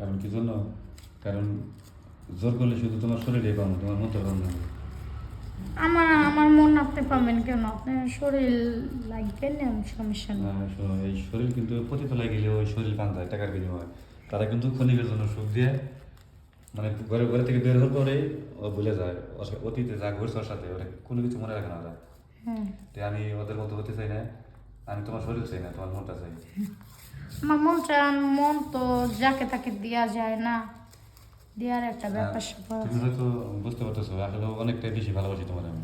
কারণ কি জন্য? কারণ জোর করলে শুধু তোমার শরীরে পাবো, তোমার মনটা পাবো না। আমার আমার মন আপনি পাবেন কেন? আপনার শরীর লাগবে না, সমস্যা নেই। শোনো, এই শরীর কিন্তু পতিতলায় গেলে ওই শরীর পান্তায় টাকার বিনিময়। তারা কিন্তু ক্ষণিকের জন্য সুখ দিয়ে মানে ঘরে ঘরে থেকে বের হওয়ার পরে ও ভুলে যায় অতীতে যা ঘুরছে ওর সাথে, ওরা কোনো কিছু মনে রাখে না ওরা। হ্যাঁ, তাই আমি ওদের মতো হতে চাই না। আমি তোমার শরীর চাই না, তোমার মনটা চাই। আমার মন তো যাকে তাকে দেওয়া যায় না, দেওয়ার একটা ব্যাপার স্যাপার তুমি আছে। হয়তো বুঝতে পারতেছো আসলে অনেকটাই বেশি ভালোবাসি তোমার আমি।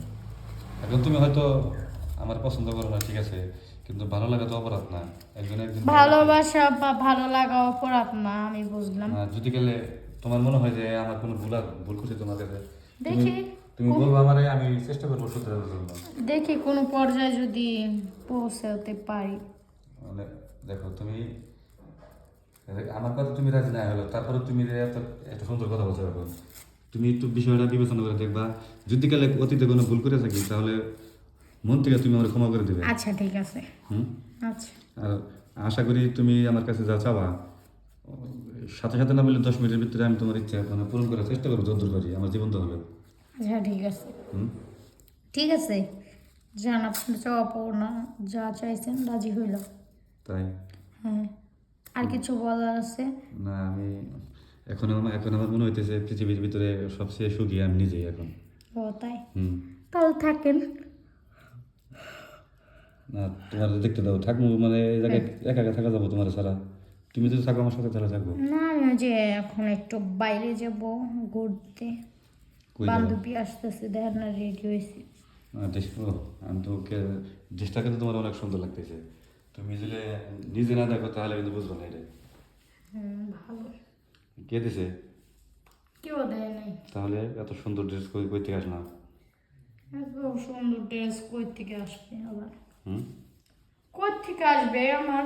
এখন তুমি হয়তো আমার পছন্দ করো না, ঠিক আছে, কিন্তু ভালো লাগা তো অপরাধ না। একজন একজন ভালোবাসা বা ভালো লাগা অপরাধ না, আমি বুঝলাম। যদি গেলে তোমার মনে হয় যে আমার কোনো ভুল করছি তোমার কাছে, তুমি দেখি তুমি বলবো আমারে, আমি চেষ্টা করবো শুধরানোর জন্য। দেখি কোনো পর্যায়ে যদি পৌঁছাতে পারি। মানে দেখো তুমি আমার কথা তুমি রাজি না হলো, তারপরে তুমি যে এত এত সুন্দর কথা বলছো এখন, তুমি একটু বিষয়টা বিবেচনা করে দেখবা। যদি গেলে অতীতে কোনো ভুল করে থাকি তাহলে মন থেকে তুমি আমার ক্ষমা করে দেবে। আচ্ছা ঠিক আছে। হুম। আচ্ছা আর আশা করি তুমি আমার কাছে যা চাওয়া, সাথে সাথে না বললে 10 মিনিটের ভিতরে আমি তোমার ইচ্ছা মানে পূরণ করার চেষ্টা করবো, যতদূর পারি আমার জীবন তো হলো। আচ্ছা ঠিক আছে। হুম। ঠিক আছে, যান আপনার চাওয়া পাওনা যা চাইছেন রাজি হইল। তাই? হ্যাঁ, আর কিছু বলার আছে? না, আমি এখন আমার মনে হইতেছে পৃথিবীর ভিতরে সবচেয়ে সুখী আমি নিজেই এখন। ও তাই? হুম। তাহলে থাকেন। না, তোমার দেখতে দাও থাকবো মানে এই জায়গায় একা একা থাকা যাবো তোমার ছাড়া? তুমি যদি থাকো আমার সাথে তাহলে থাকবো। না, আমি ওই যে এখন একটু বাইরে যাব ঘুরতে। কই যাবো? বান্ধবী আসতেছে, দেখেন না রেডি হয়েছি। ও, আমি তো ওকে ড্রেসটা কিন্তু তোমার অনেক সুন্দর লাগতেছে। তুমি যদি নিজে না দেখো তাহলে কিন্তু বুঝবো না এটা। হুম, ভালো। কে দিছে? কেউ দেয় নাই। তাহলে এত সুন্দর ড্রেস কই থেকে আসলাম? এত সুন্দর ড্রেস কই থেকে আসবে আবার? হুম। কই থেকে আসবে আমার?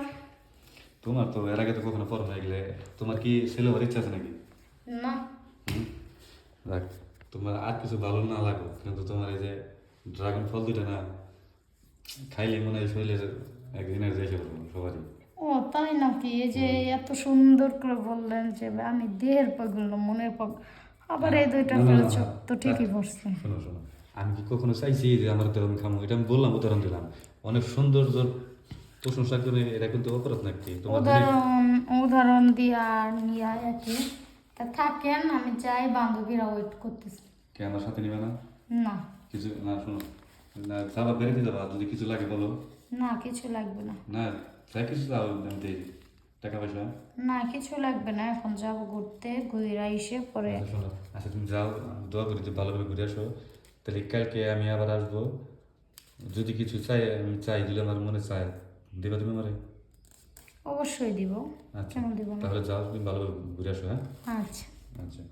তোমার তো এর আগে তো কখনো পরো না গেলে, তোমার কি ছেলে হওয়ার ইচ্ছা আছে নাকি? না। হুম। দেখ, তোমার আর কিছু ভালো না লাগো কিন্তু তোমার এই যে ড্রাগন ফল দুইটা না খাইলে মনে হয় শরীরের একদিন আর যাইতে পারবো সবারই। ও তাই নাকি? এই যে এত সুন্দর করে বললেন যে আমি দেহের পাগল না মনের পাগল, আবার এই দুইটা না, না, ফেল না, না। তো ঠিকই পড়ছে। শোনো শোনো, আমি কি কখনো চাইছি যে আমার তেমন খামো? এটা আমি বললাম, উদাহরণ দিলাম। অনেক সৌন্দর্য প্রশংসা করে এটা কিন্তু অপরাধ নাকি তোমার যদি? উদাহরণ উদাহরণ দিয়া নিয়া একই। তা থাকেন, আমি যাই, বান্ধবীরা ওয়েট করতেছে। কে আমার সাথে নিবে না? না। কিছু না, শোনো, না যাবা বেরোতে যাবা, যদি কিছু লাগে বলো। না কিছু লাগবে না। না, যাই কিছু যাও আমি দিই, টাকা পয়সা। না কিছু লাগবে না, এখন যাবো ঘুরতে, ঘুরে এসে পরে। আচ্ছা শোনো, আচ্ছা তুমি যাও, দোয়া করি যে ভালোভাবে ঘুরে আসো। তাহলে কালকে আমি আবার আসবো। যদি কিছু চাই আমি চাই, দিলে আমার মনে চায়, দিবা তুমি আমারে? অবশ্যই দিব। আচ্ছা, কেন দিব না? তাহলে যাও, তুমি ভালোভাবে ঘুরে আসো, হ্যাঁ? আচ্ছা। আচ্ছা।